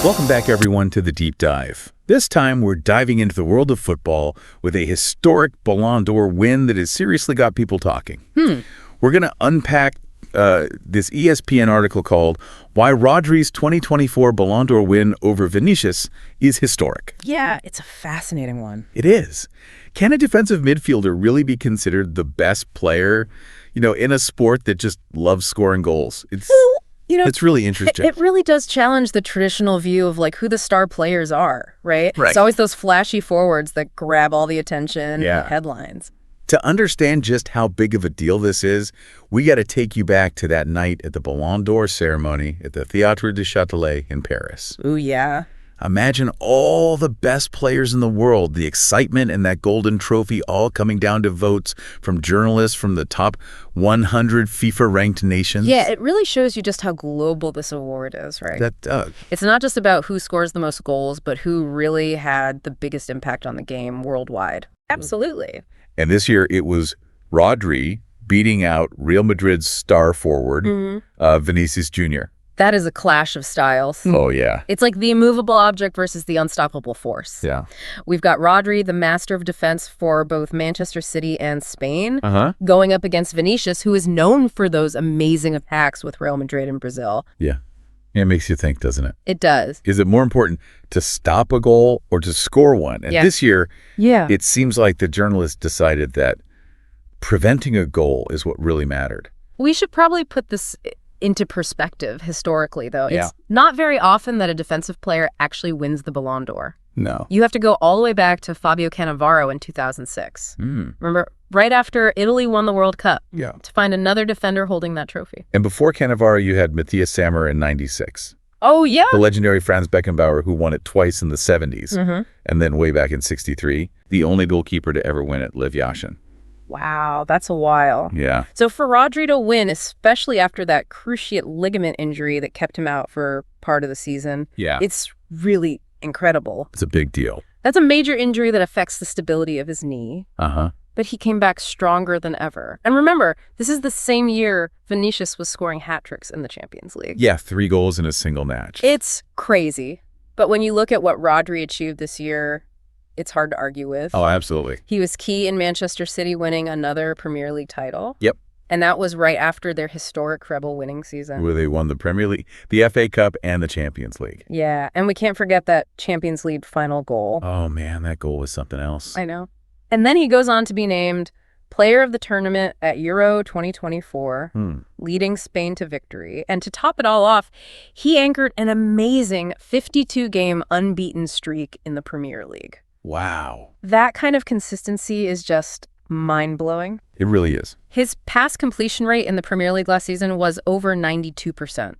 Welcome back, everyone, to The Deep Dive. This time, we're diving into the world of football with a historic Ballon d'Or win that has seriously got people talking. We're going to unpack this ESPN article called Why Rodri's 2024 Ballon d'Or win over Vinicius is Historic. Yeah, it's a fascinating one. It is. Can a defensive midfielder really be considered the best player, in a sport that just loves scoring goals? It's really interesting. It really does challenge the traditional view of who the star players are, right? Right. It's always those flashy forwards that grab all the attention and headlines. To understand just how big of a deal this is, we got to take you back to that night at the Ballon d'Or ceremony at the Théâtre du Châtelet in Paris. Ooh, yeah. Imagine all the best players in the world, the excitement and that golden trophy all coming down to votes from journalists from the top 100 FIFA-ranked nations. Yeah, it really shows you just how global this award is, right? That does. It's not just about who scores the most goals, but who really had the biggest impact on the game worldwide. Absolutely. And this year it was Rodri beating out Real Madrid's star forward, Vinicius Jr. That is a clash of styles. Oh, yeah. It's like the immovable object versus the unstoppable force. Yeah. We've got Rodri, the master of defense for both Manchester City and Spain, Uh-huh. going up against Vinicius, who is known for those amazing attacks with Real Madrid and Brazil. Yeah. It makes you think, doesn't it? It does. Is it more important to stop a goal or to score one? And this year, it seems like the journalists decided that preventing a goal is what really mattered. We should probably put this into perspective historically, though. Yeah. It's not very often that a defensive player actually wins the Ballon d'Or. No. You have to go all the way back to Fabio Cannavaro in 2006. Remember, right after Italy won the World Cup, to find another defender holding that trophy. And before Cannavaro, you had Matthias Sammer in 96. Oh, yeah? The legendary Franz Beckenbauer, who won it twice in the 70s, and then way back in 63, the only goalkeeper to ever win it, Lev Yashin. Wow, that's a while. Yeah. So for Rodri to win, especially after that cruciate ligament injury that kept him out for part of the season, it's really incredible. It's a big deal. That's a major injury that affects the stability of his knee. But he came back stronger than ever. And remember, this is the same year Vinicius was scoring hat tricks in the Champions League. Yeah, 3 goals in a single match. It's crazy. But when you look at what Rodri achieved this year, it's hard to argue with. Oh, absolutely. He was key in Manchester City winning another Premier League title. Yep. And that was right after their historic treble winning season. Where they won the Premier League, the FA Cup, and the Champions League. Yeah, and we can't forget that Champions League final goal. Oh, man, that goal was something else. I know. And then he goes on to be named Player of the Tournament at Euro 2024, leading Spain to victory. And to top it all off, he anchored an amazing 52-game unbeaten streak in the Premier League. Wow. That kind of consistency is just mind-blowing. It really is. His pass completion rate in the Premier League last season was over 92%.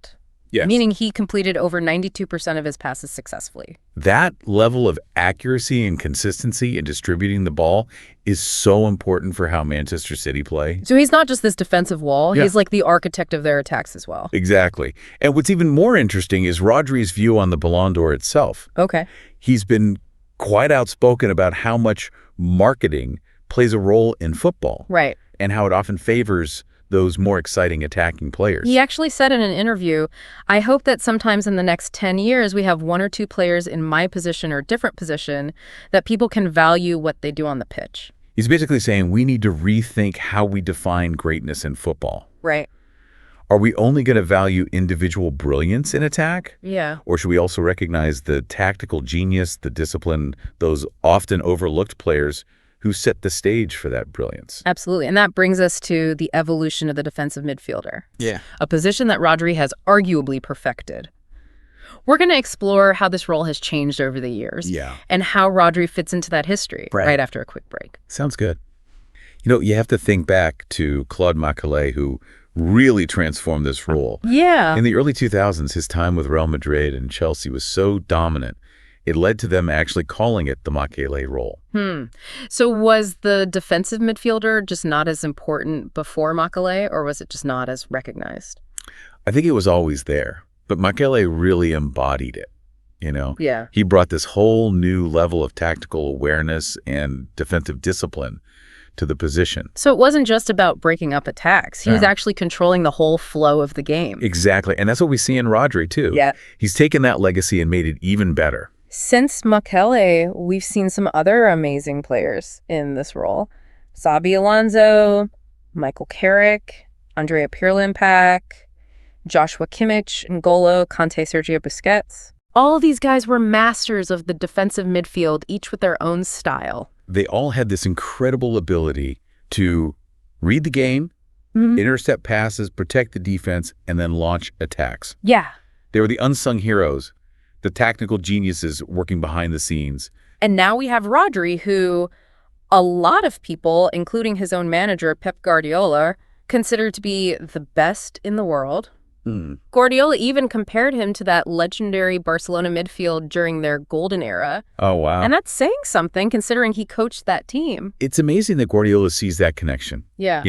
Yes. Meaning he completed over 92% of his passes successfully. That level of accuracy and consistency in distributing the ball is so important for how Manchester City play. So he's not just this defensive wall. He's like the architect of their attacks as well. Exactly. And what's even more interesting is Rodri's view on the Ballon d'Or itself. Okay. He's been quite outspoken about how much marketing plays a role in football. Right. And how it often favors those more exciting attacking players. He actually said in an interview, I hope that sometimes in the next 10 years, we have 1 or 2 players in my position or different position that people can value what they do on the pitch. He's basically saying we need to rethink how we define greatness in football. Right. Are we only going to value individual brilliance in attack? Yeah. Or should we also recognize the tactical genius, the discipline, those often overlooked players who set the stage for that brilliance? Absolutely. And that brings us to the evolution of the defensive midfielder. Yeah. A position that Rodri has arguably perfected. We're going to explore how this role has changed over the years. Yeah. And how Rodri fits into that history right after a quick break. Sounds good. You have to think back to Claude Makélélé, who really transformed this role. Yeah. In the early 2000s, his time with Real Madrid and Chelsea was so dominant, it led to them actually calling it the Makélélé role. So was the defensive midfielder just not as important before Makélélé, or was it just not as recognized? I think it was always there, but Makélélé really embodied it. Yeah. He brought this whole new level of tactical awareness and defensive discipline to the position. So it wasn't just about breaking up attacks. He was actually controlling the whole flow of the game. Exactly. And that's what we see in Rodri, too. Yeah. He's taken that legacy and made it even better. Since Makele, we've seen some other amazing players in this role. Xabi Alonso, Michael Carrick, Andrea Pirlo, Joshua Kimmich, N'Golo, Kanté, Sergio Busquets. All of these guys were masters of the defensive midfield, each with their own style. They all had this incredible ability to read the game, intercept passes, protect the defense, and then launch attacks. Yeah. They were the unsung heroes, the tactical geniuses working behind the scenes. And now we have Rodri, who a lot of people, including his own manager, Pep Guardiola, consider to be the best in the world. Guardiola even compared him to that legendary Barcelona midfield during their golden era. Oh, wow. And that's saying something, considering he coached that team. It's amazing that Guardiola sees that connection. Yeah.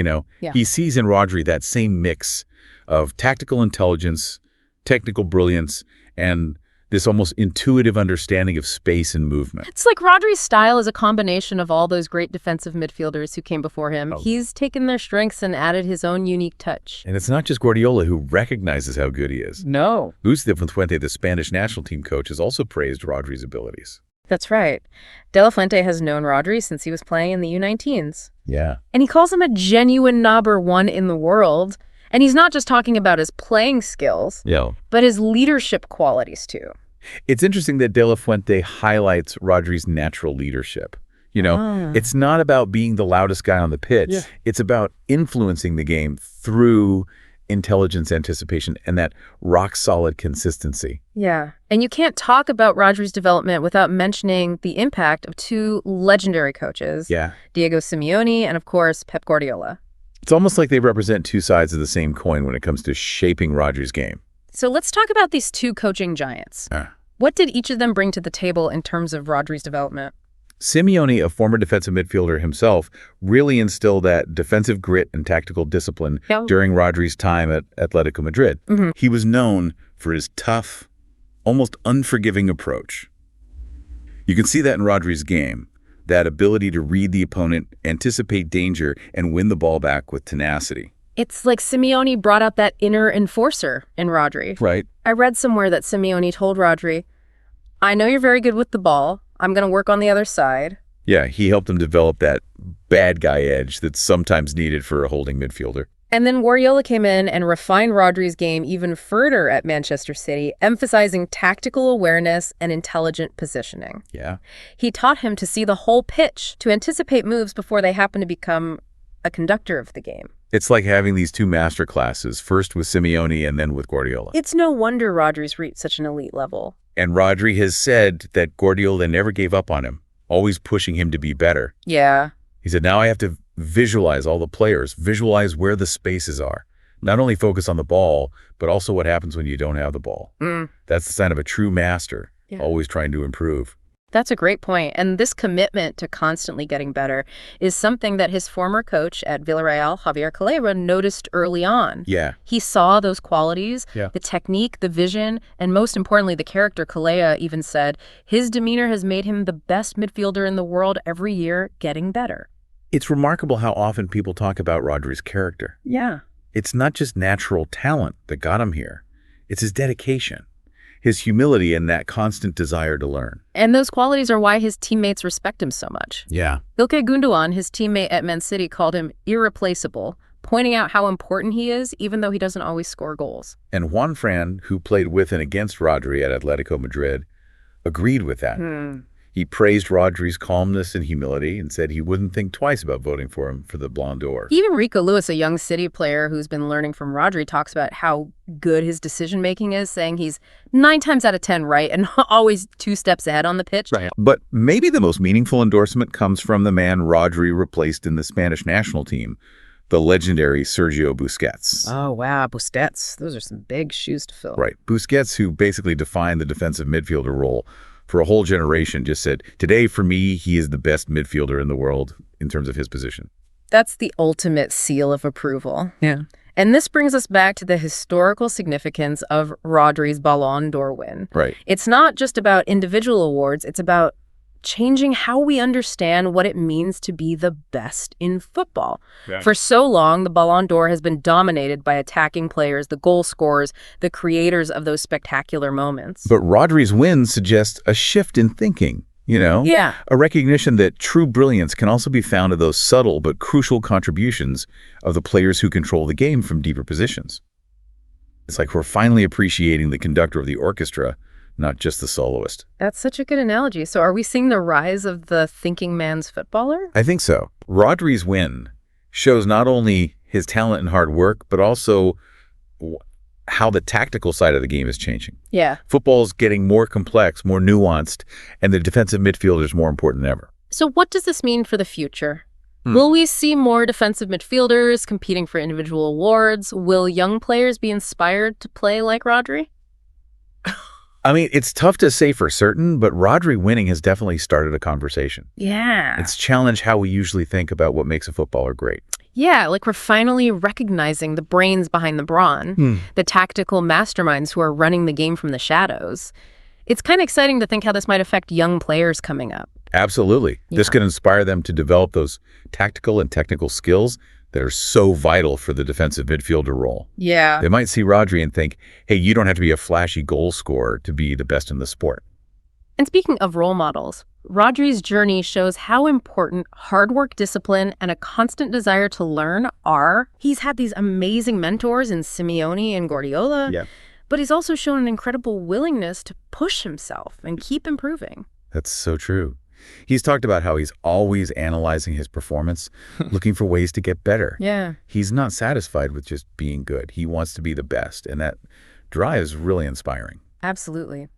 He sees in Rodri that same mix of tactical intelligence, technical brilliance, and this almost intuitive understanding of space and movement. It's like Rodri's style is a combination of all those great defensive midfielders who came before him. He's taken their strengths and added his own unique touch. And it's not just Guardiola who recognizes how good he is. No. Luis de la Fuente, the Spanish national team coach, has also praised Rodri's abilities. That's right. De La Fuente has known Rodri since he was playing in the U19s. Yeah. And he calls him a genuine number one in the world. And he's not just talking about his playing skills, but his leadership qualities, too. It's interesting that De La Fuente highlights Rodri's natural leadership. It's not about being the loudest guy on the pitch. Yeah. It's about influencing the game through intelligence, anticipation, and that rock-solid consistency. Yeah. And you can't talk about Rodri's development without mentioning the impact of two legendary coaches, Diego Simeone and, of course, Pep Guardiola. It's almost like they represent two sides of the same coin when it comes to shaping Rodri's game. So let's talk about these two coaching giants. What did each of them bring to the table in terms of Rodri's development? Simeone, a former defensive midfielder himself, really instilled that defensive grit and tactical discipline during Rodri's time at Atletico Madrid. He was known for his tough, almost unforgiving approach. You can see that in Rodri's game. That ability to read the opponent, anticipate danger, and win the ball back with tenacity. It's like Simeone brought out that inner enforcer in Rodri. Right. I read somewhere that Simeone told Rodri, I know you're very good with the ball. I'm going to work on the other side. Yeah, he helped him develop that bad guy edge that's sometimes needed for a holding midfielder. And then Guardiola came in and refined Rodri's game even further at Manchester City, emphasizing tactical awareness and intelligent positioning. Yeah. He taught him to see the whole pitch, to anticipate moves before they happen to become a conductor of the game. It's like having these two master classes, first with Simeone and then with Guardiola. It's no wonder Rodri's reached such an elite level. And Rodri has said that Guardiola never gave up on him, always pushing him to be better. Yeah. He said, now I have to visualize all the players, visualize where the spaces are. Not only focus on the ball, but also what happens when you don't have the ball. That's the sign of a true master, always trying to improve. That's a great point. And this commitment to constantly getting better is something that his former coach at Villarreal, Javier Calera, noticed early on. Yeah. He saw those qualities, the technique, the vision, and most importantly, the character. Calera even said, his demeanor has made him the best midfielder in the world every year, getting better. It's remarkable how often people talk about Rodri's character. Yeah. It's not just natural talent that got him here. It's his dedication, his humility, and that constant desire to learn. And those qualities are why his teammates respect him so much. Yeah. Ilkay Gundogan, his teammate at Man City, called him irreplaceable, pointing out how important he is, even though he doesn't always score goals. And Juan Fran, who played with and against Rodri at Atletico Madrid, agreed with that. He praised Rodri's calmness and humility and said he wouldn't think twice about voting for him for the Ballon d'Or. Even Rico Lewis, a young City player who's been learning from Rodri, talks about how good his decision-making is, saying he's 9 times out of 10 right and always 2 steps ahead on the pitch. Right. But maybe the most meaningful endorsement comes from the man Rodri replaced in the Spanish national team, the legendary Sergio Busquets. Oh, wow, Busquets. Those are some big shoes to fill. Right. Busquets, who basically defined the defensive midfielder role for a whole generation, just said, today, for me, he is the best midfielder in the world in terms of his position. That's the ultimate seal of approval. Yeah. And this brings us back to the historical significance of Rodri's Ballon d'Or win. Right. It's not just about individual awards. It's about changing how we understand what it means to be the best in football. Yeah. For so long, the Ballon d'Or has been dominated by attacking players, the goal scorers, the creators of those spectacular moments. But Rodri's win suggests a shift in thinking, Yeah. A recognition that true brilliance can also be found in those subtle but crucial contributions of the players who control the game from deeper positions. It's like we're finally appreciating the conductor of the orchestra, not just the soloist. That's such a good analogy. So are we seeing the rise of the thinking man's footballer? I think so. Rodri's win shows not only his talent and hard work, but also how the tactical side of the game is changing. Yeah. Football's getting more complex, more nuanced, and the defensive midfielder is more important than ever. So what does this mean for the future? Will we see more defensive midfielders competing for individual awards? Will young players be inspired to play like Rodri? I mean, it's tough to say for certain, but Rodri winning has definitely started a conversation. Yeah. It's challenged how we usually think about what makes a footballer great. Yeah, like we're finally recognizing the brains behind the brawn, the tactical masterminds who are running the game from the shadows. It's kind of exciting to think how this might affect young players coming up. Absolutely. This Yeah. can inspire them to develop those tactical and technical skills that are so vital for the defensive midfielder role. Yeah. They might see Rodri and think, hey, you don't have to be a flashy goal scorer to be the best in the sport. And speaking of role models, Rodri's journey shows how important hard work, discipline, and a constant desire to learn are. He's had these amazing mentors in Simeone and Guardiola, Yeah. but he's also shown an incredible willingness to push himself and keep improving. That's so true. He's talked about how he's always analyzing his performance, looking for ways to get better. Yeah. He's not satisfied with just being good. He wants to be the best, and that drive is really inspiring. Absolutely.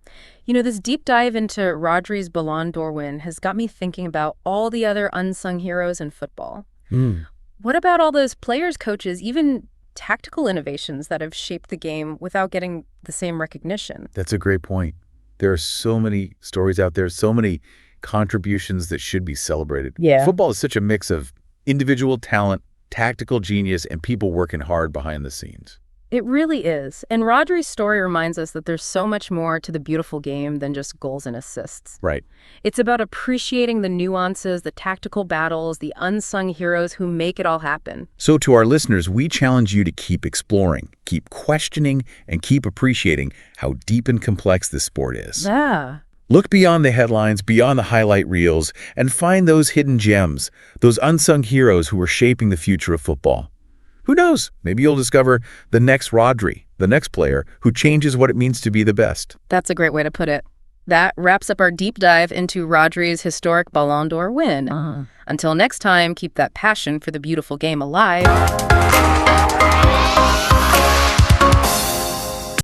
This deep dive into Rodri's Ballon d'Or win has got me thinking about all the other unsung heroes in football. What about all those players, coaches, even tactical innovations that have shaped the game without getting the same recognition? That's a great point. There are so many stories out there, so many contributions that should be celebrated. Yeah. Football is such a mix of individual talent, tactical genius, and people working hard behind the scenes. It really is. And Rodri's story reminds us that there's so much more to the beautiful game than just goals and assists. Right. It's about appreciating the nuances, the tactical battles, the unsung heroes who make it all happen. So to our listeners, we challenge you to keep exploring, keep questioning, and keep appreciating how deep and complex this sport is. Yeah. Look beyond the headlines, beyond the highlight reels, and find those hidden gems, those unsung heroes who are shaping the future of football. Who knows? Maybe you'll discover the next Rodri, the next player who changes what it means to be the best. That's a great way to put it. That wraps up our deep dive into Rodri's historic Ballon d'Or win. Until next time, keep that passion for the beautiful game alive.